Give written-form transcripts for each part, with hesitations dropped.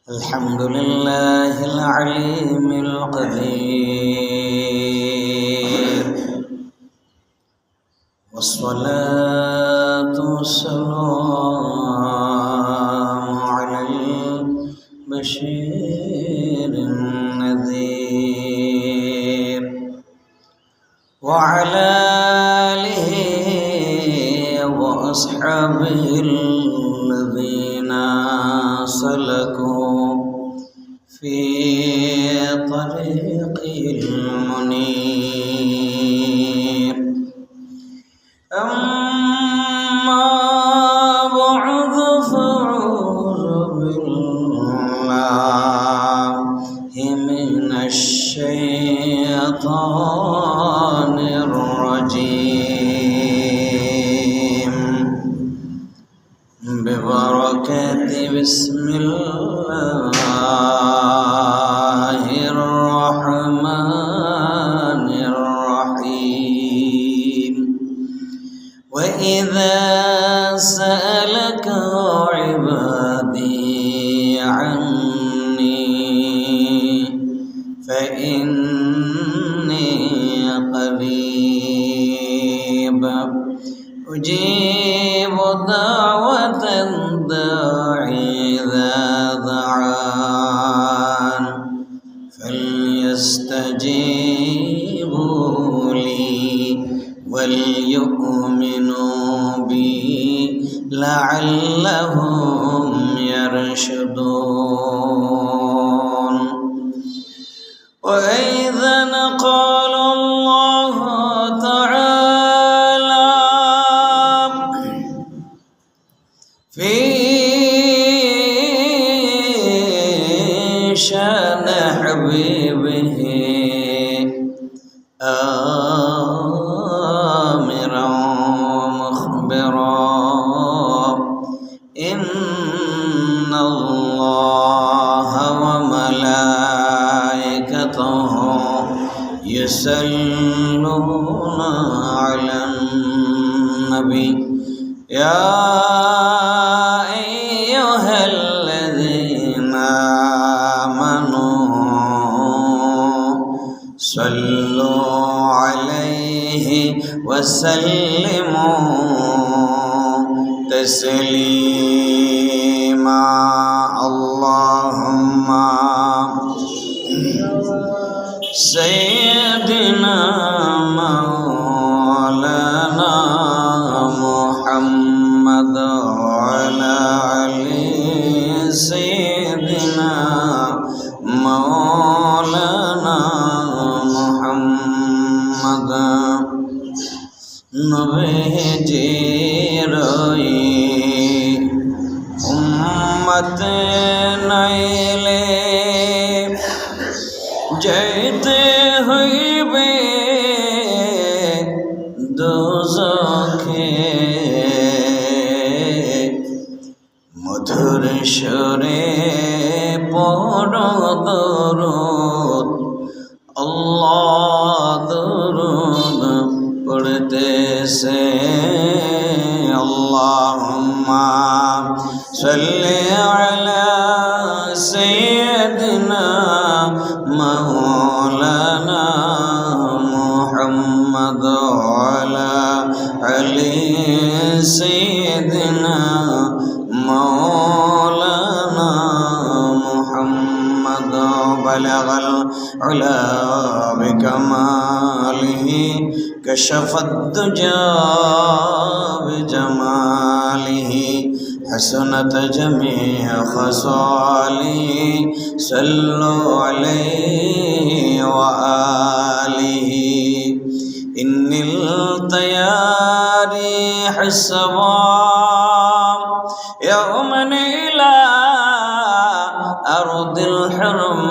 الحمد لله العليم القدير، والصلاة والسلام على البشير النذير وعلى آله وأصحابه الذين سلكوا في طريق المنير. أما بعد فأعوذ بالله من الشيطان الرجيم ببركة بسم الله الرحمن الرحيم. وإذا سألك عبادي عني فإني قريب أجيب دعوة الداعي إذا دعان فليستجيبوا لي وليؤمنوا بي لعلهم يرشدون. وإذا قال الله تعالى في شان حبيبه آمرا ومخبرا إن الله وملائكته يصلون على النبي يا أيها الذين آمنوا صلوا عليه وسلموا تسليما. اللهم سيدنا مولانا محمد وعلى آله سيدنا مولانا محمد নবীজির উম্মত নাইলে যাইতে হইবে দোজখে মধুর সুরে পড়ো দরুদ আল্লাহ দরুদ পড়তেছে। আল্লাহুম্মা সাল্লি আলা সাইয়্যিদিনা মাওলানা মুহাম্মদ ওয়া আলা আলি সাইয়্যিদিনা মাওলানা মুহাম্মদ বালাগাল উলা বিকামালিহি كشف الدجى بجماله حسنت جميع خصاله صلوا عليه وآله. إن التياريح السوام يوما إلى أرض الحرم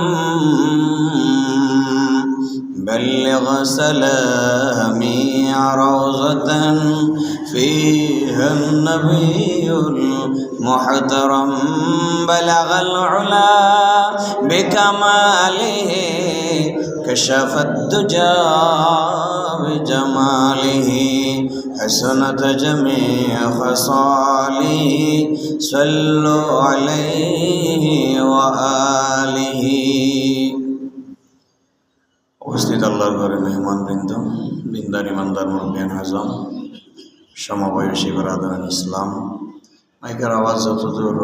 بلغ سلامي روضة فيها النبي المحترم بلغ العلا بكماله كشف الدجى بجماله حسنت جميع خصاله صلوا عليه وآله। উপস্থিত আল্লাহর ঘরে মেহমান বিন্দার ইমানদার মুরব্বিয়ান আজম, সমবয়সী বরাদারান ইসলাম, মাইকের আওয়াজ যতদূর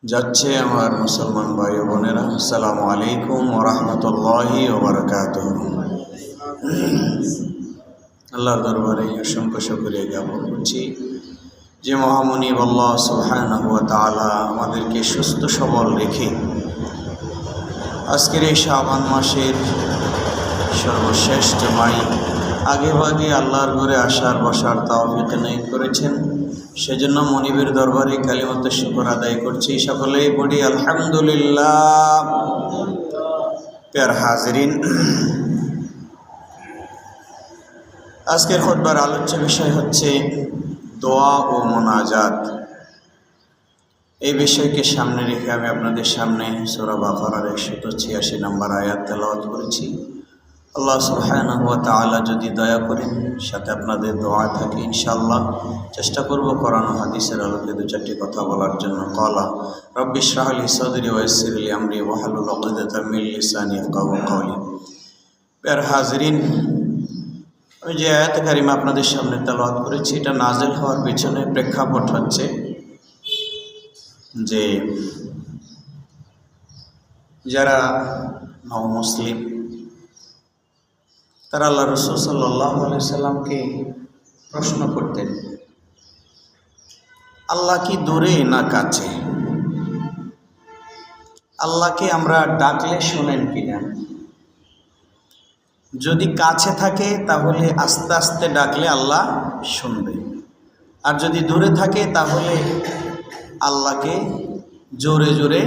যাচ্ছে আমার মুসলমান ভাই ও বোনেরা, আসসালামু আলাইকুম ওয়া রাহমাতুল্লাহি ওয়া বারাকাতুহু। আল্লাহর দরবারে অসংখ্য শুকরিয়া জ্ঞাপন করছি যে মহামুনিব আল্লাহ সুবহানাহু ওয়া তাআলা আমাদেরকে সুস্থ সবল রেখে আজকের এই শাবান মাসের সর্বশেষ জুমায় আগে ভাগে আল্লাহর ঘরে আসার বসার তৌফিক এনায়েত করেছেন। সেজন্য মনিবের দরবারে কালিমাতুশ শুকর আদায় করছি। সকলেই পড়ি আলহামদুলিল্লাহ। প্রিয় হাজিরিন, আজকের খুতবার আলোচ্য বিষয় হচ্ছে দোয়া ও মুনাজাত। এই বিষয়কে সামনে রেখে আমি আপনাদের সামনে সূরা বাকারার 186 নম্বর আয়াত তেলাওয়াত করেছি। আল্লাহ সুবহানাহু ওয়া তাআলা যদি দয়া করেন সাথে আপনাদের দোয়া থাকে, ইনশাআল্লাহ চেষ্টা করব কোরআন ও হাদিসের আলোকে দু চারটি কথা বলার জন্য। ক্বালা রাব্বি ইশরাহ লি সাদরি ওয়া ইয়াসসির লি আমরি ওয়াহলুল উকদাতাম মিন লিসানি ইয়াফকাহু কওলি। প্রিয় হাজিরিন, আমি যে আয়াত কারিমা আপনাদের সামনে তেলাওয়াত করেছি, এটা নাজিল হওয়ার পিছনে প্রেক্ষাপট হচ্ছে যে যারা মুসলিম তারা আল্লাহ রাসূল সাল্লাল্লাহু আলাইহি সাল্লামকে প্রশ্ন করতেন, আল্লাহ কি দূরে না কাছে? আল্লাহকে আমরা ডাকলে শোনেন কিনা? যদি কাছে থাকে তাহলে আস্তে আস্তে ডাকলে আল্লাহ শুনবে, আর যদি দূরে থাকে তাহলে আল্লাহকে জোরে জোরে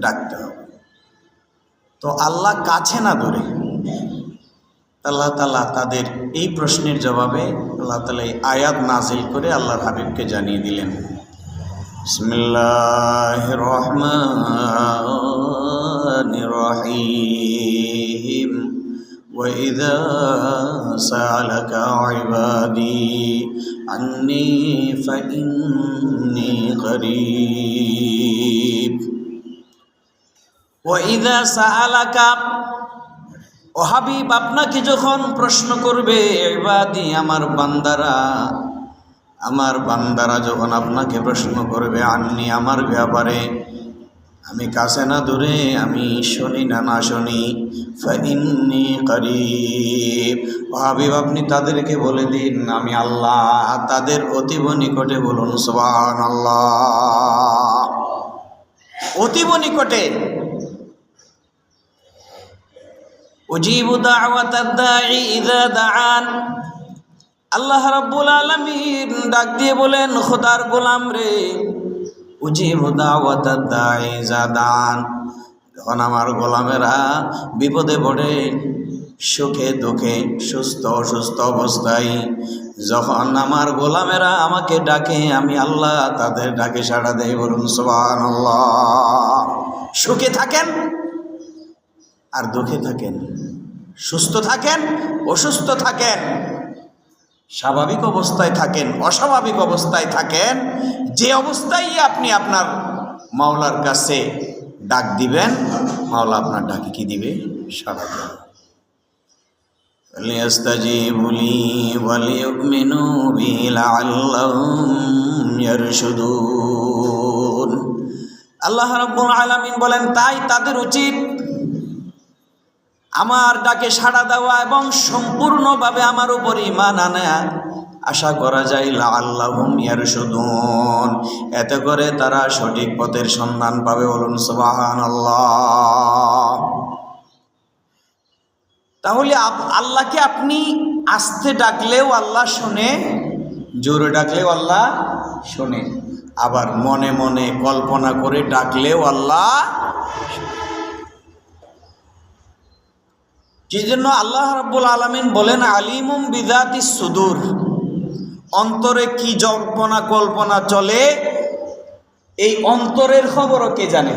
ডাকতে হবে। তো আল্লাহ কাছে না দূরে? আল্লাহ তাআলা তাদের এই প্রশ্নের জবাবে আল্লাহ তাআলা এই আয়াত নাজিল করে আল্লাহর হাবিবকে জানিয়ে দিলেন। বিসমিল্লাহির রহমানির রহিম। ওয়া ইযা সাআলাকা ইবাদি আন্নী ফাইন্নী করিব। ওয়া ইযা সাআলাকা, ও হাবিব আপনাকে যখন প্রশ্ন করবে, ইবাদি আমার বান্দারা যখন আপনাকে প্রশ্ন করবে, আন্নি আমার ব্যাপারে, আমি কাছে না দূরে, আমি শুনি না না শুনি, ফাইন্নী করিব, ও হাবিব আপনি তাদেরকে বলে দিন আমি আল্লাহ তাদের অতীব নিকটে। বলুন সুবহানাল্লাহ। অতীব নিকটে। উজিবু দাওয়াতাদ দাঈ ইযা দাআন। আল্লাহ রাব্বুল আলামিন ডাক দিয়ে বলেন, খোদার গোলাম রে, উজিবু দাওয়াতাদ দাঈ ইযা দাআন, যখন আমার গোলামেরা বিপদে পড়ে, সুখে দুঃখে, সুস্থ অসুস্থ অবস্থায় যখন আমার গোলামেরা আমাকে ডাকে, আমি আল্লাহ তাদের ডাকে সাড়া দেই। বলুন সুবহানাল্লাহ। সুখে থাকেন আর দুঃখে থাকেন, সুস্থ থাকেন অসুস্থ থাকেন, স্বাভাবিক অবস্থায় থাকেন অস্বাভাবিক অবস্থায় থাকেন, যে অবস্থায় আপনি আপনার মাওলার কাছে ডাক দিবেন, মাওলা আপনার ডাকে কি দিবে? সাড়া দেবে। লিয়াস্তাজিবু লি ওয়া লিয়ুমিনু বি লাআল্লাহুম ইয়ারশুদুন। আল্লাহ রাব্বুল আলামিন বলেন, তাই তাদের উচিত আমার ডাকে সাড়া দেওয়া এবং সম্পূর্ণভাবে আমার উপর ঈমান আনা। আশা করা যায় লাআল্লাহুম ইয়ারশুদুন, এতে করে তারা সঠিক পথের সন্ধান পাবে। বলুন সুবহানাল্লাহ। তাহলে আল্লাহকে আপনি আস্তে ডাকলেও আল্লাহ শোনে, জোরে ডাকলেও আল্লাহ শোনে, আবার মনে মনে কল্পনা করে ডাকলেও আল্লাহ। যে জন্য আল্লাহ রাব্বুল আলামিন বলেন, আলিমুম বিযাতিস সুদূর, অন্তরে কি জল্পনা কল্পনা চলে এই অন্তরের খবরও কে জানে?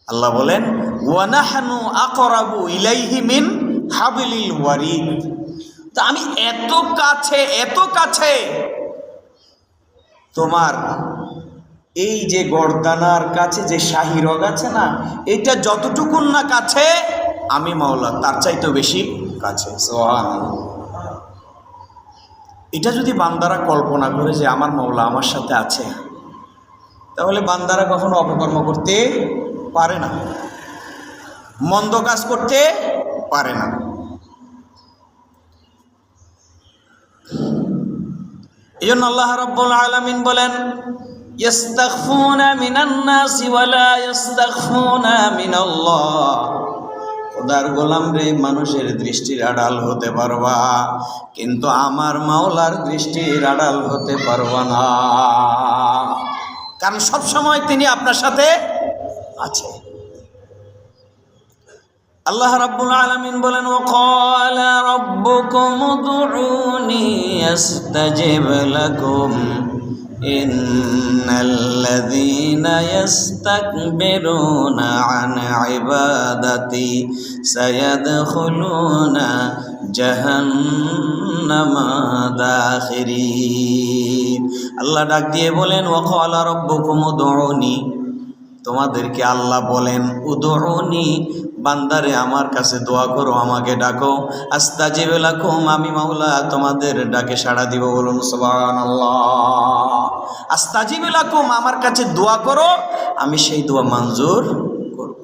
আল্লাহ বলেন ওয়া নাহনু আকরাবু ইলাইহি মিন হাবিলিল ওয়ারিদ। তো আমি এত কাছে তোমার এই যে গর্দানার কাছে যে শাহী রগ আছে না, এটা যতটুকুন না কাছে আমি মাওলা তার চাইতেও বেশি কাছে। সুবহানাল্লাহ। এটা যদি বান্দারা কল্পনা করে যে আমার মাওলা আমার সাথে আছে, তাহলে বান্দারা কখনো অপকর্ম করতে পারে না, মন্দ কাজ করতে পারে না। এজন্য আল্লাহ রাব্বুল আলামিন বলেন ইস্তাগফুনা মিনান নাসি ওয়া লা ইস্তাগফুনা মিনাল্লাহ। খোদার গোলাম রে, মানুষের দৃষ্টির আড়াল হতে পারবা, কিন্তু আমার মাওলার দৃষ্টির আড়াল হতে পারবা না, কারণ সব সময় তিনি আপনার সাথে আছে। আল্লাহ রাব্বুল আলামিন বলেন ওয়াকালা রাব্বুকুম উদউনি আস্তাজিব লাকুম ইন্নাল্লাযীনা ইস্তাকবিরুনা আন ইবাদাতি সায়াদখুলুনা জাহান্নামা দাখিরিন। আল্লাহ ডাক দিয়ে বলেন ওয়াকালা রাব্বুকুম উদউনি, তোমাদেরকে আল্লাহ বলেন উদউনি, বান্দারে আমার কাছে দোয়া করো, আমাকে ডাকো, আস্তাজিব লাকুম, আমি মাওলা তোমাদের ডাকে সাড়া দিব। বলুন সুবহানাল্লাহ। আস্তাজিব লাকুম, আমার কাছে দোয়া করো, আমি সেই দোয়া মঞ্জুর করব।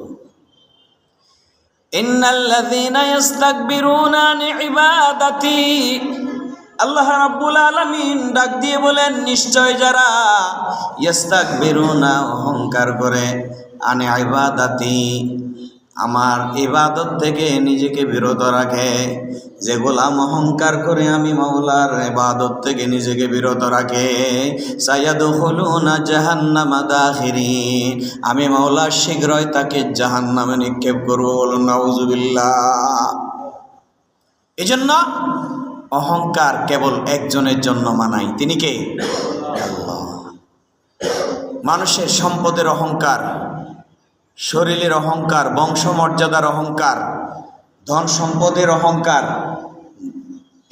ইন্নাল্লাযীনা ইস্তাকবিরুনা আন ইবাদাতি, আল্লাহ রাব্বুল আলামিন ডাক দিয়ে বলেন নিশ্চয় যারা ইস্তাকবিরুনা, অহংকার করে, আন ইবাদাতি, আমার ইবাদত থেকে নিজেকে বিরত রাখে, যে গোলাম অহংকার করে আমি মাওলার ইবাদত থেকে নিজেকে বিরত রাখে, সায়াদখুলুনা জাহান্নামা দাখিরিন, আমি মাওলা শীঘ্রই তাকে জাহান্নামে নিক্ষেপ করব। বলুন নাউযুবিল্লাহ। এজন্য অহংকার কেবল একজনের জন্য মানাই, তিনি কে? আল্লাহ। মানুষের সম্পদের অহংকার, শরীরের অহংকার, বংশমর্যাদার অহংকার, ধন সম্পদের অহংকার,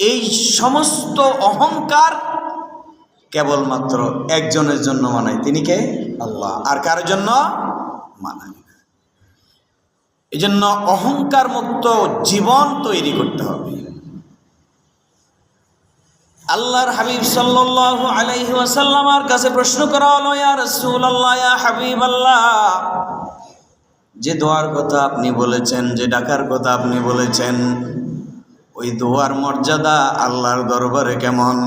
এই সমস্ত অহংকার কেবলমাত্র একজনের জন্য মানায়, তিনি কে? আল্লাহ। আর কারোর জন্য মানায় না। এই জন্য অহংকার মুক্ত জীবন তৈরি করতে হবে। আল্লাহর হাবিব সাল্লাল্লাহু আলাইহি ওয়াসাল্লামের কাছে প্রশ্ন করা হলো, ইয়া রাসূলুল্লাহ, ইয়া হাবিবাল্লাহ, যে দোয়ার কথা আপনি বলেছেন, যে ডাকার কথা আপনি বলেছেন, ওই দোয়ার মর্যাদা আল্লাহর দরবারে কেমন?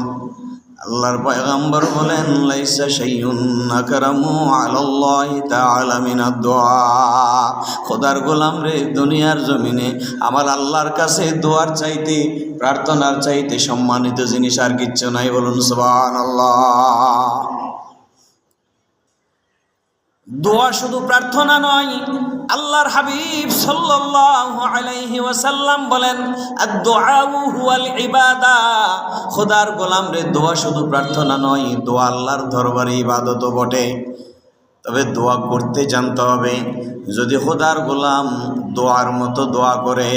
আল্লাহর পয়গম্বর বলেন লাইসা শাইউন আকরামু আলাল্লাহি তাআলা মিনাদ দুআ। খোদার গোলাম রে, দুনিয়ার জমিনে আমার আল্লাহর কাছে দোয়ার চাইতে, প্রার্থনার চাইতে সম্মানিত জিনিস আর কিচ্ছু নাই। বলুন সুবহানাল্লাহ। দোয়া শুধু প্রার্থনা নয়, আল্লাহর হাবিব সাল্লাল্লাহু আলাইহি ওয়াসাল্লাম বলেন আদ-দুআউ হুয়াল ইবাদা। খোদার গোলাম রে, দোয়া শুধু প্রার্থনা নয়, দোয়া আল্লাহর দরবারে ইবাদতও বটে। তবে দোয়া করতে জানতে হবে। যদি খোদার গোলাম দোয়ার মতো দোয়া করে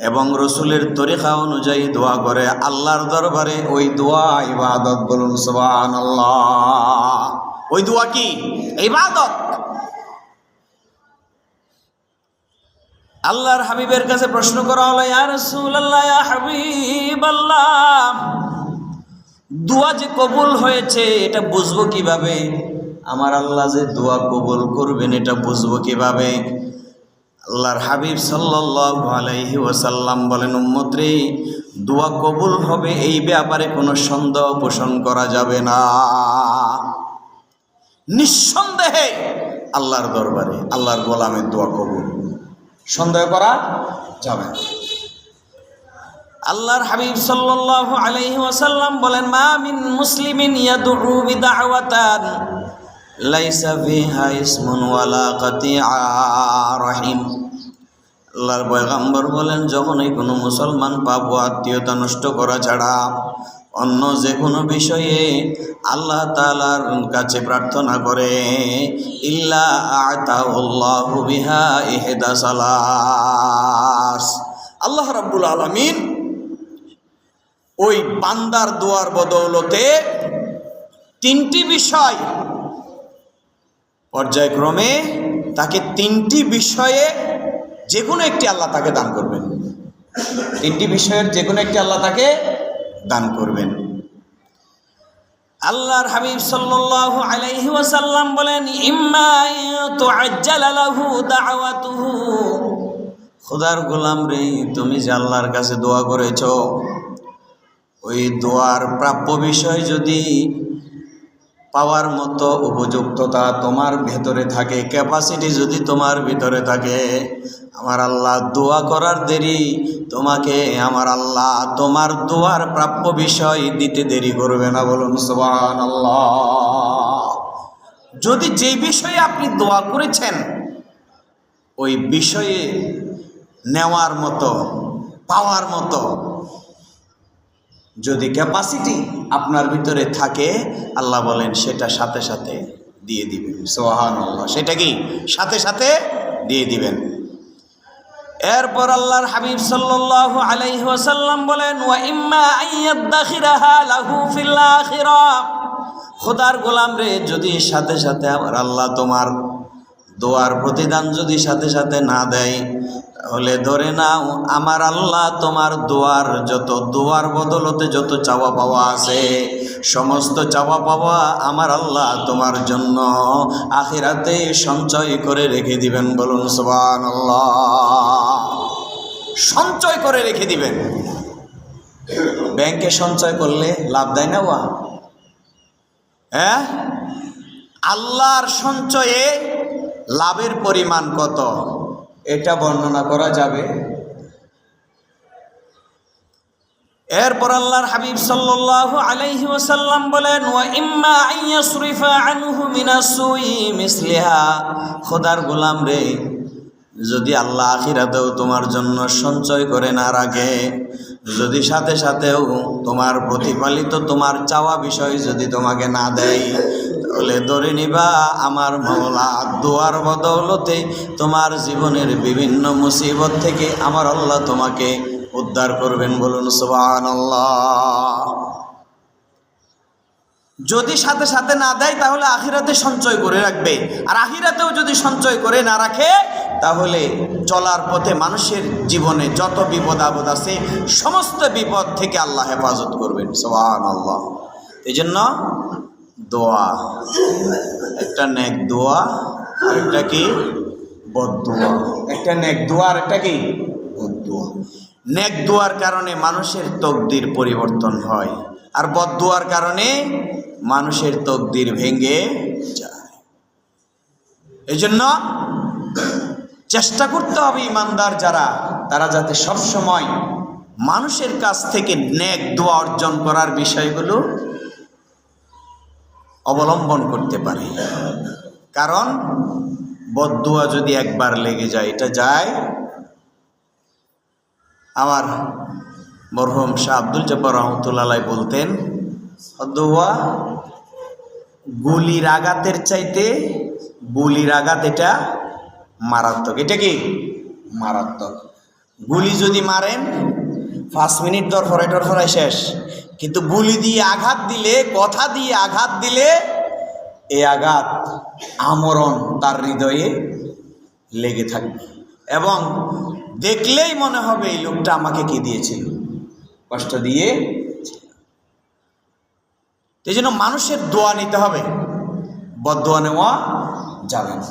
এবং রসুলের তরিকা অনুযায়ী দোয়া করে, আল্লাহর দরবারে ওই দোয়া ইবাদত। বলুন সুবহানাল্লাহ। ওই দোয়া কি? ইবাদত। আল্লাহর হাবিবের কাছে প্রশ্ন করা হলো, ইয়া রাসূলুল্লাহ, ইয়া হাবিবাল্লাহ, দোয়া যে কবুল হয়েছে এটা বুঝবো কিভাবে? আমার আল্লাহ যে দোয়া কবুল করবেন এটা বুঝবো কিভাবে? আল্লাহর হাবিব সাল্লাল্লাহু আলাইহি ওয়াসাল্লাম বলেন, উম্মত রে, দোয়া কবুল হবে এই ব্যাপারে কোনো সন্দেহ পোষণ করা যাবে না। নিঃসন্দেহে আল্লাহর দরবারে আল্লাহর গোলামের দোয়া কবুল, সন্দেহ করা যাবে না। আল্লাহর হাবিব সাল্লাল্লাহু আলাইহি ওয়াসাল্লাম বলেন, মা মিন মুসলিমিন ইয়াদউ বিদাওয়াতান লাইসা ফিহা ইসমুন ওয়ালা কাতিআ রাহিম। আল্লাহর পয়গম্বর বলেন, যখনই কোনো মুসলমান পাপ ও আত্মীয়তা নষ্ট করা ছাড়া অন্য যে কোনো বিষয়ে আল্লাহ তাআলার কাছে প্রার্থনা করে, ইল্লা আতাহুল্লাহু বিহা ইহদা সালাস, আল্লাহ রাব্বুল আলামিন ওই বান্দার দোয়ার বদৌলতে তিনটি বিষয় পর্যায়ক্রমে তাকে তিনটি বিষয়ে যে কোনো একটি আল্লাহ তাকে দান করবেন। তিনটি বিষয়ের যে কোনো একটি আল্লাহ তাকে দান করবেন। আল্লাহর হাবিব সাল্লাল্লাহু আলাইহি ওয়াসাল্লাম বলেন, ইম্মা তুআজ্জালা লাহু দাওয়াতুহু, খোদার গোলাম রে, তুমি যে আল্লাহর কাছে দোয়া করেছো, ওই দোয়ার প্রাপ্য বিষয় যদি পাওয়ার মতো উপযুক্ততা তোমার ভেতরে থাকে, ক্যাপাসিটি যদি তোমার ভিতরে থাকে, আমার আল্লাহ দোয়া করার দেরি তোমাকে আমার আল্লাহ তোমার দোয়ার প্রাপ্য বিষয় দিতে দেরি করবে না। বলুন সুবহানাল্লাহ। যদি যে বিষয়ে আপনি দোয়া করেছেন ওই বিষয়ে নেওয়ার মতো, পাওয়ার মতো যদি ক্যাপাসিটি আপনার ভিতরে থাকে, আল্লাহ বলেন সেটা সাথে সাথে দিয়ে দিবেন। সুবহানাল্লাহ। সেটা কি সাথে সাথে দিয়ে দিবেন। এরপর আল্লাহর হাবিব সাল্লাল্লাহু আলাইহি ওয়াসাল্লাম বলেন, ওয়া ইম্মা আইয়াদাখিরাহা লাহু ফিল আখিরাহ, খোদার গোলাম রে, যদি সাথে সাথে আমার আল্লাহ তোমার দোয়ার প্রতিদান যদি সাথে সাথে না দেয়, তাহলে ধরে নাও আমার আল্লাহ তোমার যত দোয়ার বদলতে যত চাওয়া পাওয়া আছে, সমস্ত চাওয়া পাওয়া আমার আল্লাহ তোমার জন্য আখিরাতে সঞ্চয় করে রেখে দিবেন। বলুন সুবহানাল্লাহ। সঞ্চয় করে রেখে দিবেন। ব্যাংকে সঞ্চয় করলে লাভ দেয় না ওয়া? হ্যাঁ, আল্লাহর সঞ্চয়ে লাভের পরিমাণ কত এটা বর্ণনা করা যাবে। এরপর আল্লাহর হাবিব সাল্লাল্লাহু আলাইহি ওয়াসাল্লাম বলেন, ওয়া ইম্মা আইয়াসরিফা আনহু মিনাস-সুই মিসলিহা, খোদার গোলাম রে, যদি আল্লাহ আখিরাতেও তোমার জন্য সঞ্চয় করে না রাখে, যদি সাথে সাথেও তোমার প্রতিপালিত তোমার চাওয়া বিষয় যদি তোমাকে না দেয়, তাহলে ধরে নিবা আমার মাওলা দোয়ার বদৌলতে তোমার জীবনের বিভিন্ন মুসিবত থেকে আমার আল্লাহ তোমাকে উদ্ধার করবেন। বলুন সুবহানাল্লাহ। যদি সাথে সাথে না দেয় তাহলে আখিরাতে সঞ্চয় করে রাখবে, আর আখিরাতেও যদি সঞ্চয় করে না রাখে তাহলে চলার পথে মানুষের জীবনে যত বিপদ আপদ আছে সমস্ত বিপদ থেকে আল্লাহ হেফাজত করবেন। সুবহানাল্লাহ। এই জন্য দোয়া, একটা নেক দোয়া আর একটা কি বদদোয়া। একটা নেক দোয়া আর একটা কি বদদোয়া। নেক দোয়ার কারণে মানুষের তকদির পরিবর্তন হয়, আর বদদোয়ার কারণে মানুষের তকদির ভেঙে যায়। এই জন্য চেষ্টা করতে হবে ইমানদার যারা, তারা যাতে সবসময় মানুষের কাছ থেকে নেক দোয়া অর্জন করার বিষয়গুলো অবলম্বন করতে পারে। কারণ বদদোয়া যদি একবার লেগে যায় এটা যায়। আমার মরহুম শাহ আব্দুল জব্বার রহমতুল্লাহ আলাইহি বলতেন, দোয়া গুলির আঘাতের চাইতে গুলির আঘাত এটা মারাত্মক। এটা কি মারাত্মক। গুলি যদি মারেন 5 মিনিট দরফরাই শেষ, কিন্তু গুলি দিয়ে আঘাত দিলে, কথা দিয়ে আঘাত দিলে, এই আঘাত আমরণ তার হৃদয়ে লেগে থাকবে এবং দেখলেই মনে হবে এই লোকটা আমাকে কি দিয়েছিল, কষ্ট দিয়ে। এই জন্য মানুষের দোয়া নিতে হবে, বদদোয়া নেওয়া যাবে না।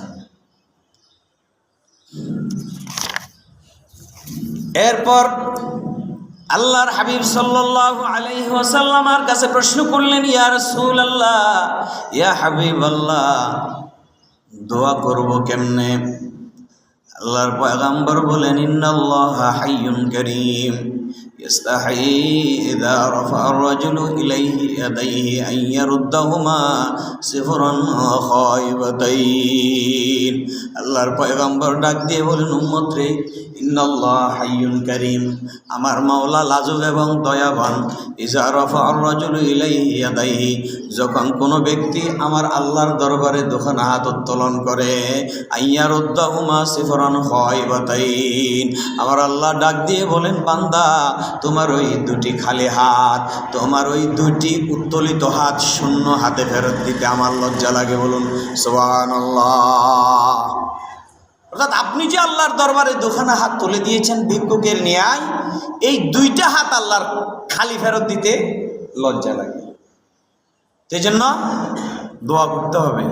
এরপর আল্লাহর হাবিব সাল্লাল্লাহু আলাইহি ওয়াসাল্লামের কাছে প্রশ্ন করলেন, ইয়া রাসূলুল্লাহ, ইয়া হাবিবাল্লাহ, দোয়া করব কেমনে? আল্লাহর পয়গম্বর বলেন, ইন্নাল্লাহা হাইয়ুন কারীম ইস্তাহি ইযা রাফা আর-রাজুলু ইলাইহি ইয়াদাইহি আন ইয়ারুদ্দাহুমা সিফরান খায়বাতাইন। আল্লাহর পয়গম্বর ডাক দিয়ে বলেন, উম্মত রে, ইন্নাল্লাহ হাইয়ুন কারীম, আমার মাওলা লাজুক এবং দয়াবান। ইযা রাফা'আর রাজুলু ইলাইহি ইয়াদাইহি, যখন কোনো ব্যক্তি আমার আল্লাহর দরবারে দুখানা হাত উত্তোলন করে, আইয়ারুদ্দাহুমা সিফরান খায়বাতাইন, আমার আল্লাহ ডাক দিয়ে বলেন, বান্দা তোমার ওই দুটি খালি হাত, তোমার ওই দুটি উত্তোলিত হাত শূন্য হাতে ফেরত দিতে আমার লজ্জা লাগে। বলুন সুবহানাল্লাহ। অর্থাৎ আপনি যে আল্লাহর দরবারে দুখানা হাত তুলে দিয়েছেন ভিক্ষুকের ন্যায়, এই দুইটা হাত আল্লাহর খালি ফেরত দিতে লজ্জা লাগে। সেই জন্য দোয়া করতে হবে।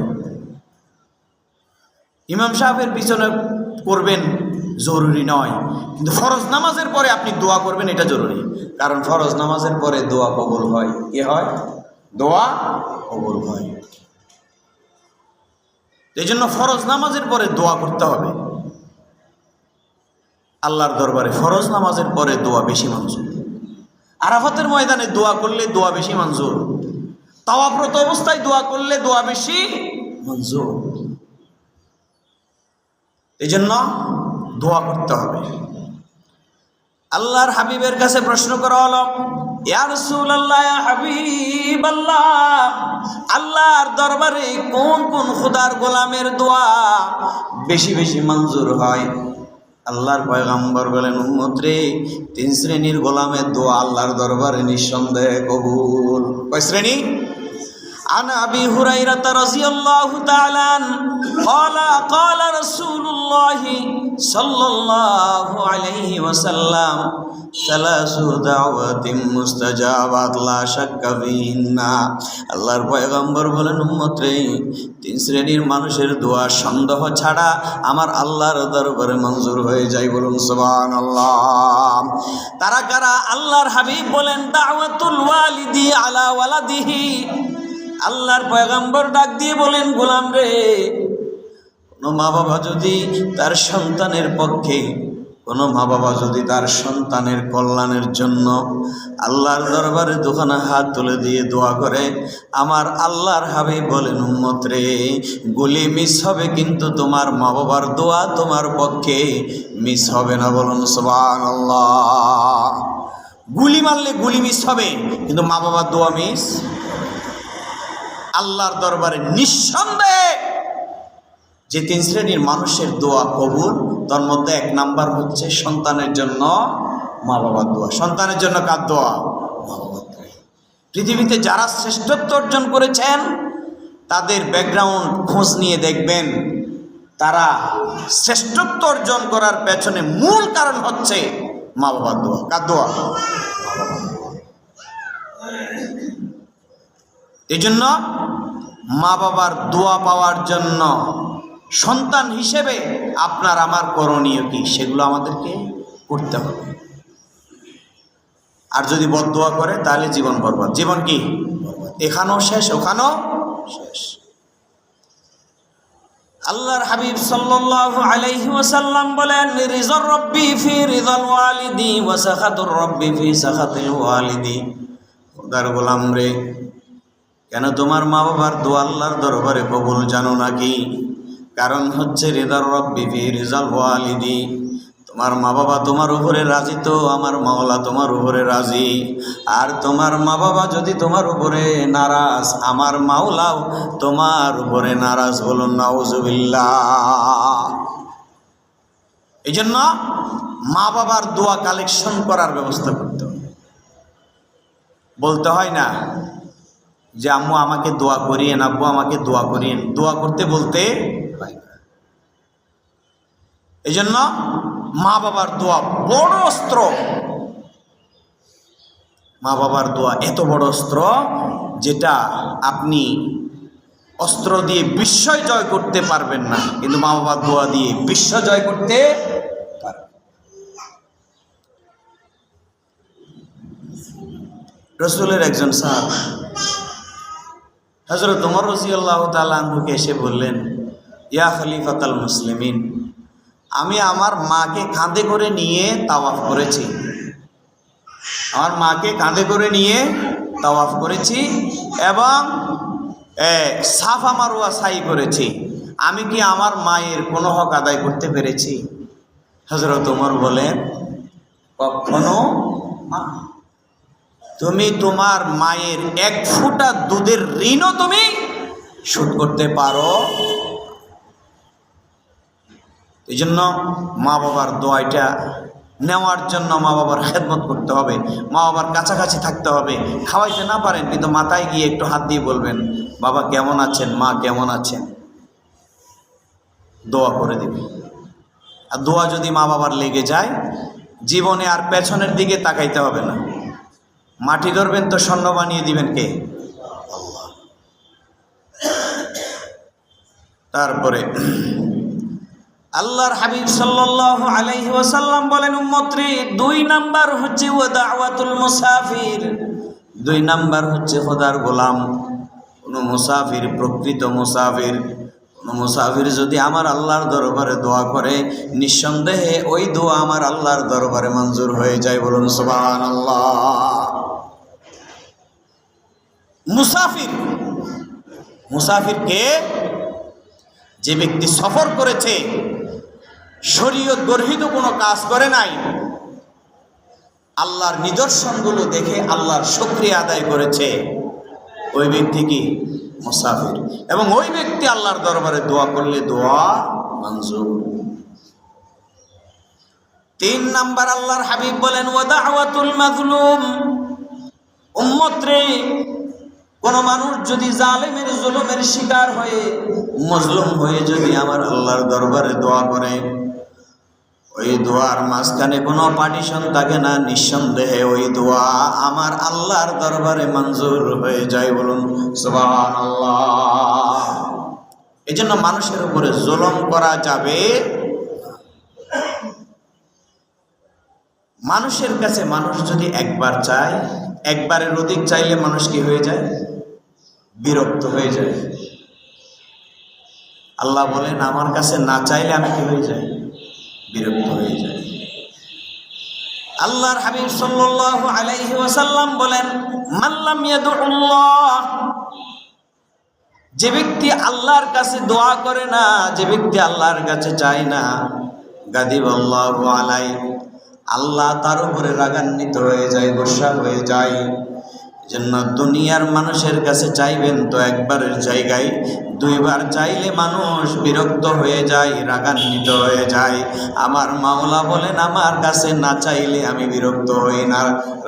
ইমাম সাহেবের পিছনে করবেন জরুরি নয়, কিন্তু ফরজ নামাজের পরে আপনি দোয়া করবেন এটা জরুরি। কারণ ফরজ নামাজের পরে দোয়া কবুল হয়। কি হয়? দোয়া কবুল হয়। এই জন্য ফরজ নামাজের পরে দোয়া করতে হবে আল্লাহর দরবারে। ফরজ নামাজের পরে দোয়া বেশি মঞ্জুর। আরাফাতের ময়দানে দোয়া করলে দোয়া বেশি মঞ্জুর। তাওয়াফরত অবস্থায় দোয়া করলে দোয়া বেশি মঞ্জুর। এই জন্য দোয়া করতে হবে। আল্লাহর হাবিবের কাছে প্রশ্ন করা হলো, ইয়া রাসূলুল্লাহ, ইয়া হাবিবাল্লাহ, আল্লাহর দরবারে কোন কোন খোদার গোলামের দোয়া বেশি বেশি মঞ্জুর হয়? আল্লাহর পয়গম্বর বলেন, উম্মত রে, 3 শ্রেণীর গোলামের দোয়া আল্লাহর দরবারে নিঃসন্দেহে কবুল। কয় শ্রেণী? عن أبي هريرة رضي الله تعالى عنه قال رسول الله صلى الله عليه وسلم 3 دعوات مستجابات لا شك فيهن। আল্লাহর পয়গম্বর বলেন, উম্মত রে, 3 শ্রেণীর মানুষের দোয়া সন্দেহ ছাড়া আমার আল্লাহর দরবারে মঞ্জুর হয়ে যায়। বলুন সুবহানাল্লাহ। তারা কারা? আল্লাহর হাবিব বলেন, দাওয়াতুল ওয়ালিদি আলা ওয়ালাদিহি। আল্লাহর পয়গম্বর ডাক দিয়ে বলেন, গোলাম রে, কোনো মা বাবা যদি তার সন্তানের পক্ষে, কোনো মা বাবা যদি তার সন্তানের কল্যাণের জন্য আল্লাহর দরবারে দুখানা হাত তুলে দিয়ে দোয়া করে, আমার আল্লাহর হাবিব বলেন, উম্মত রে, গুলি মিস হবে কিন্তু তোমার মা বাবার দোয়া তোমার পক্ষে মিস হবে না। বলুন সুবহানাল্লাহ। গুলি মারলে গুলি মিস হবে, কিন্তু মা বাবার দোয়া মিস। আল্লাহর দরবারে নিঃসন্দেহে যে 3 শ্রেণীর মানুষের দোয়া কবুল, তার মধ্যে 1 নাম্বার হচ্ছে সন্তানের জন্য মা বাবার দোয়া। সন্তানের জন্য কার দোয়া? মা বাবার দোয়া। পৃথিবীতে যারা শ্রেষ্ঠত্ব অর্জন করেছেন তাদের ব্যাকগ্রাউন্ড খোঁজ নিয়ে দেখবেন, তারা শ্রেষ্ঠত্ব অর্জন করার পেছনে মূল কারণ হচ্ছে মা বাবার দোয়া। কার দোয়া? মা বাবার দোয়া। এই জন্য মা বাবার দোয়া পাওয়ার জন্য সন্তান হিসেবে আপনার আমার করণীয় কি, সেগুলো আমাদেরকে করতে হবে। আর যদি বদদোয়া করে তাহলে জীবন বরবাদ। জীবন কি? এখানেও শেষ, ওখানেও শেষ। আল্লাহর হাবিব সাল্লাল্লাহু আলাইহি ওয়াসাল্লাম বলেন, রিজার রব্বি ফি রিজাল ওয়ালিদি ওয়া সাখাতুর রব্বি ফি সাখাতিল ওয়ালিদি। খোদার গোলাম রে, কেন তোমার মা বাবার দোয়া আল্লাহর দরবারে কবুল জানো নাকি? কারণ হচ্ছে রিদার রব্বি ফি রিজাল ওয়ালিদি, তোমার মা বাবা তোমার উপরে রাজি তো আমার মাওলা তোমার উপরে রাজি। আর তোমার মা বাবা যদি তোমার উপরে নারাজ, আমার মাওলাও তোমার উপরে নারাজ। বলুন নাউজুবিল্লাহ। এই জন্য মা বাবার দোয়া কালেকশন করার ব্যবস্থা করতে হবে। বলতে হয় না যে আম্মু আমাকে দোয়া করিয়েন, আব্বু আমাকে দোয়া করিয়েন। দোয়া করতে বলতে হয় না। এই জন্য মা বাবার দোয়া বড় অস্ত্র। মা বাবার দোয়া এত বড় অস্ত্র, যেটা আপনি অস্ত্র দিয়ে বিশ্বয় জয় করতে পারবেন না, কিন্তু মা বাবার দোয়া দিয়ে বিশ্ব জয় করতে পারবেন। রাসূলের একজন সাহাবী হযরত ওমর রাদিয়াল্লাহু তাআলা আনহুকে এসে বললেন, ইয়া খলিফাতুল মুসলিমিন, আমি আমার মাকে কাঁধে করে নিয়ে তাওয়াফ করেছি। আমার মাকে কাঁধে করে নিয়ে তাওয়াফ করেছি এবং সাফা মারওয়া সাই করেছি। আমি কি আমার মায়ের কোনো হক আদায় করতে পেরেছি? হযরত ওমর বলেন, কখনো না। তুমি তোমার মায়ের এক ফোঁটা দুধের ঋণও তুমি শোধ করতে পারো। এই জন্য মা বাবার দোয়াটা নেওয়ার জন্য মা বাবার খেদমত করতে হবে, মা বাবার কাছাকাছি থাকতে হবে। খাওয়াইতে না পারেন কিন্তু মাথায় গিয়ে একটু হাত দিয়ে বলবেন, বাবা কেমন আছেন, মা কেমন আছেন, দোয়া করে দিবে। আর দোয়া যদি মা বাবার লেগে যায়, জীবনে আর পেছনের দিকে তাকাইতে হবে না। মাটি ধরবেন তো স্বর্ণ বানিয়ে দিবেন কে? আল্লাহ। তারপরে আল্লাহর হাবিব সাল্লাল্লাহু আলাইহি ওয়াসাল্লাম বলেন, উম্মতরে 2 নাম্বার হচ্ছে ওয়া দাওয়াতুল মুসাফির। 2 নাম্বার হচ্ছে খোদার গোলাম। কোন মুসাফির, প্রকৃত মুসাফির, কোন মুসাফির যদি আমার আল্লাহর দরবারে দোয়া করে, নিঃসন্দেহে ওই দোয়া আমার আল্লাহর দরবারে মঞ্জুর হয়ে যায়। বলুন সুবহানাল্লাহ। মুসাফির, মুসাফির কে? যে ব্যক্তি সফর করেছে, শরীয়ত গর্হিত কোনো কাজ করে নাই, আল্লাহর নিদর্শনগুলো দেখে আল্লাহর শুকরিয়া আদায় করেছে, ওই ব্যক্তি কি? মুসাফির। এবং ওই ব্যক্তি আল্লাহর দরবারে দোয়া করলে দোয়া মঞ্জুর। 3 নাম্বার আল্লাহর হাবিব বলেন, ওয়া দাওয়াতুল মাজলুম। উম্মত রে, কোন মানুষ যদি জালেমের জুলুমের শিকার হয়ে, মজলুম হয়ে যদি আমার আল্লাহর দরবারে দোয়া করে, ওই দোয়ার মাঝখানে কোনো পার্টিশন থাকে না, নিঃসন্দেহে ওই দোয়া আমার আল্লাহর দরবারে মঞ্জুর হয়ে যায়। বলুন সুবহানাল্লাহ। এই জন্য মানুষের উপরে জুলুম করা যাবে। মানুষের কাছে মানুষ যদি একবার চায়, একবারের অধিক চাইলে মানুষ কি হয়ে যায়? বিরক্ত হয়ে যায়। আল্লাহ বলেন, আমার কাছে না চাইলে আমি কি হয়ে যাই? বিরক্ত হয়ে যায়। আল্লাহর হাবিব সাল্লাল্লাহু আলাইহি ওয়াসাল্লাম বলেন, মান লাম ইয়াদুল্লাহ, যে ব্যক্তি আল্লাহর কাছে দোয়া করে না, যে ব্যক্তি আল্লাহর কাছে চায় না, গাদিবাল্লাহু আলাইহি, আল্লাহ তার উপরে রাগান্বিত হয়ে যায়, গোসা হয়ে যায়। জন্য দুনিয়ার মানুষের কাছে চাইবেন তো একবারের জায়গায় 2 বার চাইলে মানুষ বিরক্ত হয়ে যায়, রাগান্বিত হয়ে যায়। আমার মাওলা বলেন, আমার কাছে না চাইলে আমি বিরক্ত হই না,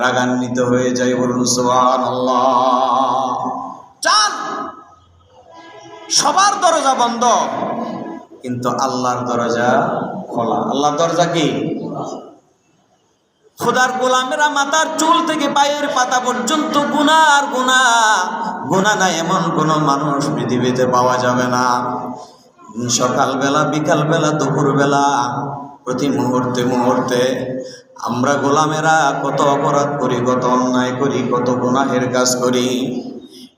রাগান্বিত হয়ে যাই। বলুন সুবহানাল্লাহ। চান, সবার দরজা বন্ধ, কিন্তু আল্লাহর দরজা খোলা। আল্লাহর দরজা কি? খোদার গোলামেরা মাথার চুল থেকে পায়ের পাতা পর্যন্ত গুনাহ আর গুনাহ, গুনাহ নাই এমন কোন মানুষ পৃথিবীতে পাওয়া যাবে না। সকালবেলা, বিকালবেলা, দুপুরবেলা, প্রতি মুহূর্তে মুহূর্তে আমরা গোলামেরা কত অপরাধ করি, কত অন্যায় করি, কত গুনাহের কাজ করি।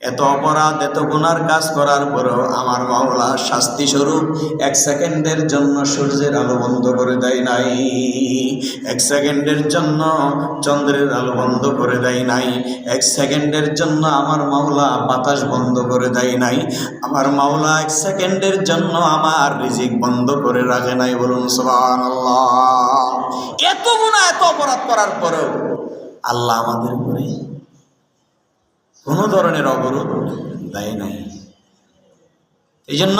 এত অপরাধ, এত গুনার কাজ করার পরেও আমার মাওলা শাস্তি স্বরূপ 1 সেকেন্ডের জন্য সূর্যের আলো বন্ধ করে দেয় নাই, 1 সেকেন্ডের জন্য চন্দ্রের আলো বন্ধ করে দেয় নাই, 1 সেকেন্ডের জন্য আমার মাওলা বাতাস বন্ধ করে দেয় নাই, আমার মাওলা 1 সেকেন্ডের জন্য আমার রিজিক বন্ধ করে রাখে নাই। বলুন সুবহানাল্লাহ। এত গুনাহ, এত অপরাধ করার পরেও আল্লাহ আমাদের উপরে কোন ধরনের অবরোধ দেয় নাই। এই জন্য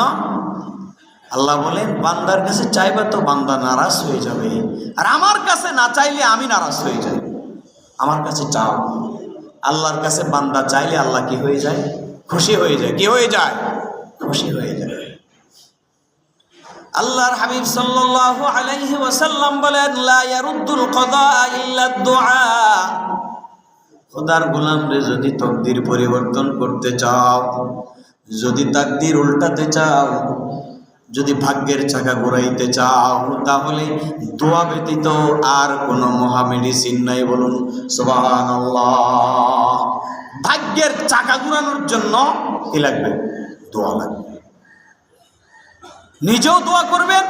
আল্লাহ বলেন, বান্দার কাছে চাইবা তো বান্দা নারাজ হয়ে যাবে, আর আমার কাছে না চাইলে আমি নারাজ হয়ে যাই। আমার কাছে চাও। আল্লাহর কাছে বান্দা চাইলে আল্লাহ কি হয়ে যায়? খুশি হয়ে যায়। কি হয়ে যায়? খুশি হয়ে যায়। আল্লাহর হাবিব সাল্লাল্লাহু আলাইহি ওয়াসাল্লাম বলেন, লা ইয়ারুদ্দুল কদা ইল্লা দুআ। খোদার গোলামরে যদি তকদির পরিবর্তন করতে চাও, যদি তাকদির উল্টাতে চাও, যদি ভাগ্যের চাকা ঘুরাইতে চাও, তাহলে দোয়া ব্যতীত আর কোনো মহা মেডিসিন নাই। বলুন সুবহানাল্লাহ। ভাগ্যের চাকা ঘুরানোর জন্য কি লাগবে? দোয়া লাগবে। নিজেও দোয়া করবেন,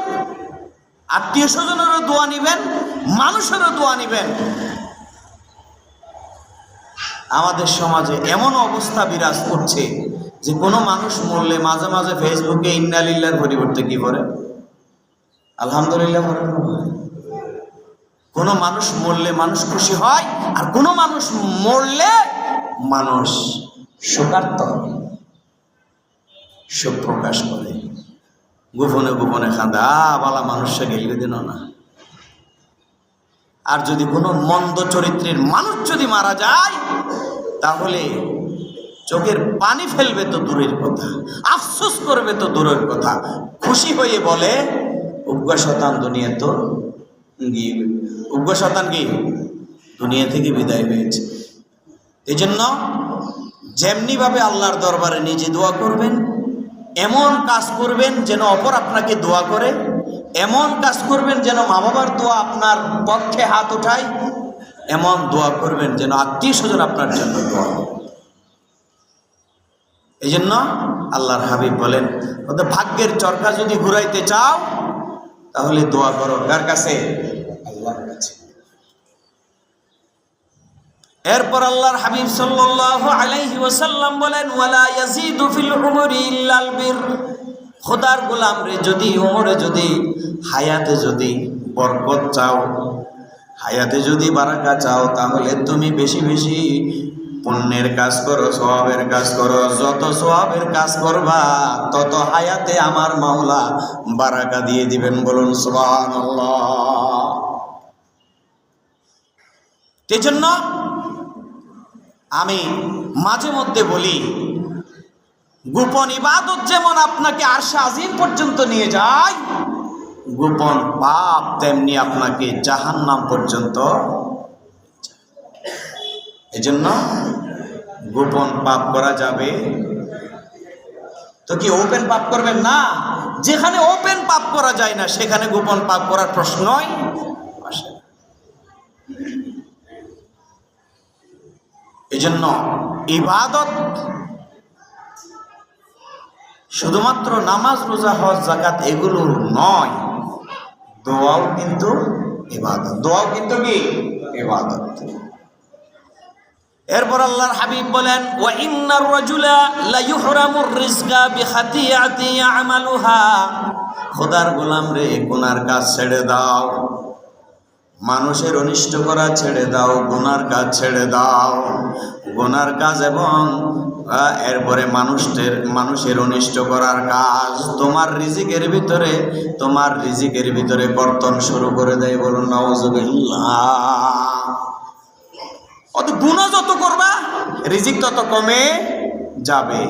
আত্মীয় স্বজনেরও দোয়া নিবেন, মানুষেরও দোয়া নিবেন। আমাদের সমাজে এমন অবস্থা বিরাজ করছে যে কোনো মানুষ মরলে মাঝে মাঝে ফেসবুকে ইন্না লিল্লাহর পরিবর্তে কি করে? আলহামদুলিল্লাহ। কোনো মানুষ মরলে মানুষ খুশি হয়, আর কোনো মানুষ মরলে মানুষ শোকার্ত হয়, শোক প্রকাশ করে, গোপনে গোপনে খাঁদা বালা মানুষকে গেলে দিন না। আর যদি কোনো মন্দ চরিত্রের মানুষ যদি মারা যায়, তাহলে চোখের পানি ফেলবে তো দূরের কথা, আফসোস করবে তো দূরের কথা, খুশি হয়ে বলে উগ্র শতান দুনিয়া তো গিয়ে, উগ্র শতান কি দুনিয়া থেকে বিদায় হয়েছে। এই জন্য যেমনিভাবে আল্লাহর দরবারে নিজে দোয়া করবেন, এমন কাজ করবেন যেন অপর আপনাকে দোয়া করে, এমন কাজ করবেন যেন মা বাবার দোয়া আপনার পক্ষে হাত ওঠায়, এমন দোয়া করবেন যেন আত্মীয় স্বজন আপনার জন্য দোয়া করে। এই জন্য আল্লাহর হাবিব বলেন, ওদের ভাগ্যের চরকা যদি ঘুরাইতে চাও তাহলে দোয়া করো কার কাছে? আল্লাহর কাছে। এরপর আল্লাহর হাবিব সাল্লাল্লাহু আলাইহি ওয়াসাল্লাম বলেন, ওয়ালা ইয়াজিদু ফিল উমরি ইল্লাল বির। খোদার গোলাম রে, যদি উমরে, যদি হায়াতে যদি বরকত চাও, হায়াতে যদি বারাকা চাও, তাহলে তুমি বেশি বেশি পুণ্যের কাজ করো, সওয়াবের কাজ করো। যত সওয়াবের কাজ করবা তত হায়াতে আমার মাওলা বারাকা দিয়ে দিবেন। বলুন সুবহানাল্লাহ। এই জন্য আমি মাঝে মধ্যে বলি, গোপন ইবাদত যেমন আপনাকে আরশে আজিম পর্যন্ত নিয়ে যায়, গোপন পাপ তেমনি আপনাকে জাহান্নাম পর্যন্ত। এজন্য গোপন পাপ করা যাবে তো কি ওপেন পাপ করবেন না? যেখানে ওপেন পাপ করা যায় না সেখানে গোপন পাপ করার প্রশ্নই আসে না। এজন্য ইবাদত শুধুমাত্র নামাজ, রোজা, হজ, যাকাত এগুলো নয়, দোয়াও কিন্তু ইবাদত। দোয়াও কিন্তু কি ইবাদত। এরপর আল্লাহর হাবিব বলেন, ওয়া ইন্নার রাজুলা লা ইউহরামুর রিজকা বিখাতিয়াতি ইয়ামালুহা। খোদার গোলাম রে, গুনার কাজ ছেড়ে দাও, মানুষের অনিষ্ট করা ছেড়ে দাও, গুনার কাজ ছেড়ে দাও। গুনার কাজ এবং এরপরে মানুষের অনিষ্ট করার কাজ তোমার রিজিকের ভিতরে কর্তন শুরু করে দেয়। বলুন নাউযুবিল্লাহ। অত গুনাহ যত করবা রিজিক তত কমে যাবে,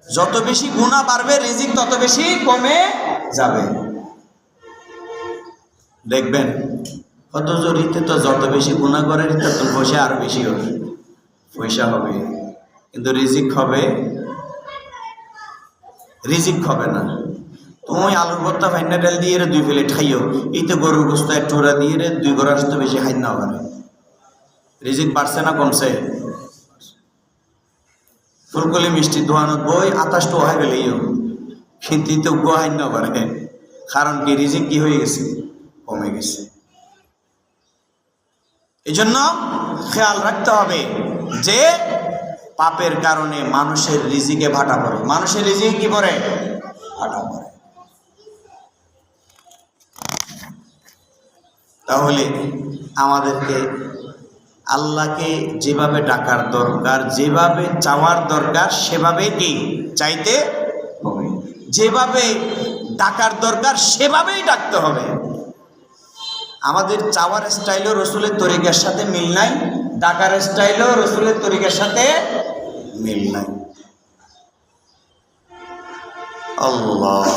যত বেশি গুনাহ বাড়বে রিজিক তত বেশি কমে যাবে। দেখবেন কত জরিতে তো যত বেশি গুনাহ করে তত পয়সা আরো বেশি হবে, পয়সা হবে, কিন্তু রিজিক হবে না। তুমি আলুর ভর্তা ফাইনা ডাল দিয়ে 2 প্লেট খাইও, এই তো গরুর গোস্ত এক টোরা দিয়ে 2 গরাস তো বেশি খাই না হবে। রিজিক বাড়ছে না কমছে? ফুলকলি মিষ্টি দোয়ানত বই 28 টো হয়ে গেলেও কিন্তু তো গোহাই না পারে, কারণ কি রিজিক কি হয়ে গেছে? কমে গেছে। এই জন্য খেয়াল রাখতে হবে যে পাপের কারণে মানুষের রিজিকে ভাটা পড়ে। মানুষের রিজিক কি পড়ে? ভাটা পড়ে। তাহলে আমাদেরকে আল্লাহকে যেভাবে ডাকার দরকার, যেভাবে চাওয়ার দরকার সেভাবে কি চাইতে হবে, যেভাবে ডাকার দরকার সেভাবেই ডাকতে হবে। আমাদের চাওয়ার স্টাইলও রসুলের তরিকার সাথে মিল নাই, ডাকার স্টাইলও রসুলের তরিকার সাথে মিল নাই। আল্লাহ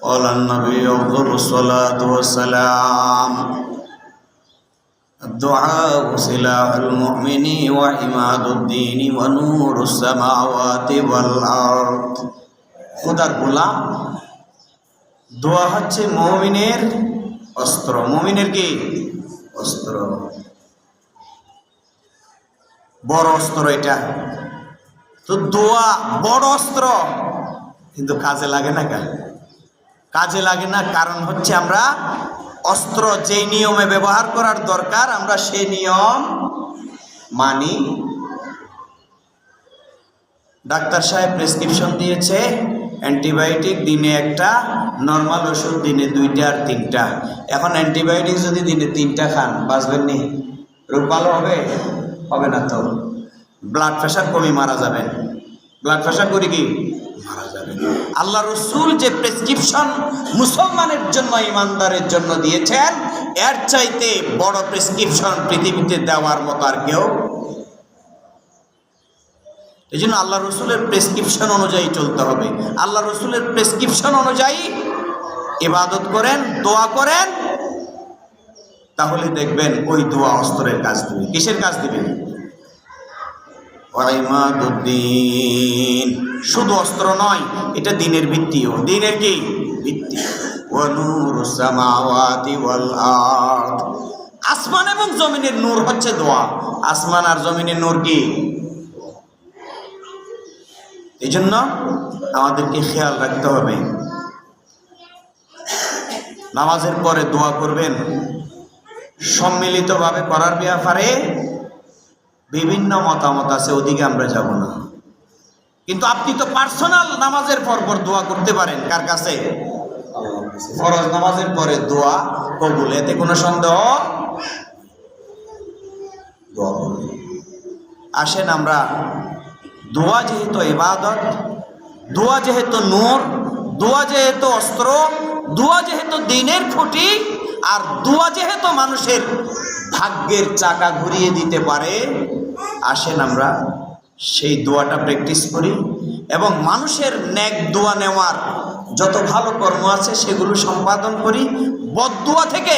ওয়ালান নবী আফদালুস সালাতু ওয়াস সালাম। الدعاء سلاح المؤمن وعماد الدين ونور السماوات والأرض। খোদার গোলাম, দোয়া হচ্ছে মুমিনের অস্ত্র। মুমিনের কি অস্ত্র? বড় অস্ত্র এটা। তো দোয়া বড় অস্ত্র, কিন্তু কাজে লাগে না কেন? কাজে লাগে না কারণ হচ্ছে আমরা অস্ত্র যেই নিয়মে ব্যবহার করার দরকার আমরা সেই নিয়ম মানি। ডাক্তার সাহেব প্রেসক্রিপশন দিয়েছে অ্যান্টিবায়োটিক দিনে একটা, নর্মাল ওষুধ দিনে 2টা আর 3টা। এখন অ্যান্টিবায়োটিক যদি দিনে 3টা খান, বাঁচবেন নি? রোগ ভালো হবে? হবে না তো। ব্লাড প্রেশার কমে মারা যাবেন। ব্লাড প্রেশার করে কি মারা যাবেন। আল্লাহ রসুল যে প্রেসক্রিপশন মুসলমানের জন্য, ইমানদারের জন্য দিয়েছেন, এর চাইতে বড় প্রেসক্রিপশন পৃথিবীতে দেওয়ার মতো আর কেউ। এই জন্য আল্লাহ রসুলের প্রেসক্রিপশন অনুযায়ী চলতে হবে। আল্লাহ রসুলের প্রেসক্রিপশন অনুযায়ী ইবাদত করেন, দোয়া করেন, তাহলে দেখবেন ওই দোয়া অস্ত্রের কাজ দিবে। কিসের কাজ দিবে? ইমাদুদ্দিন। শুধু অস্ত্র নয়, এটা দিনের ভিত্তিও। দিনের কি ভিত্তি? ওয়া নূরুস সামাওয়াতি ওয়াল আরদ। আসমান এবং জমিনের নূর হচ্ছে দোয়া। আসমান আর জমিনের নূর কি? এই জন্য আমাদেরকে খেয়াল রাখতে হবে, নামাজের পরে দোয়া করবেন। সম্মিলিতভাবে করার ব্যাপারে বিভিন্ন মতামত আছে, ওদিকে আমরা যাব না। কিন্তু আপনি তো পার্সোনাল নামাজের পর দোয়া করতে পারেন। কার কাছে? ফরজ নামাজের পরে দোয়া কবুল, এতে কোনো সন্দেহ। দোয়া করবেন। আসেন আমরা, দোয়া যেহেতু ইবাদত, দোয়া যেহেতু নূর, দোয়া যেহেতু অস্ত্র, দোয়া যেহেতু দিনের খুঁটি, আর দোয়া যেহেতু মানুষের ভাগ্যের চাকা ঘুরিয়ে দিতে পারে, আসেন আমরা সেই দোয়াটা প্র্যাকটিস করি এবং মানুষের নেক দোয়া নেওয়ার যত ভালো কর্ম আছে সেগুলো সম্পাদন করি। বদদোয়া থেকে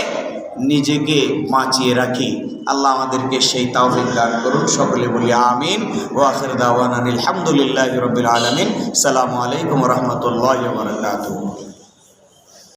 নিজেকে বাঁচিয়ে রাখি। আল্লাহ আমাদেরকে সেই তাওফিক দান করুন। সকলে বলি আমিন। ওয়া আখির দাওয়ানা আলহামদুলিল্লাহি রাব্বিল আলামিন। আসসালামু আলাইকুম ওয়া রাহমাতুল্লাহি ওয়া বারাকাতুহু।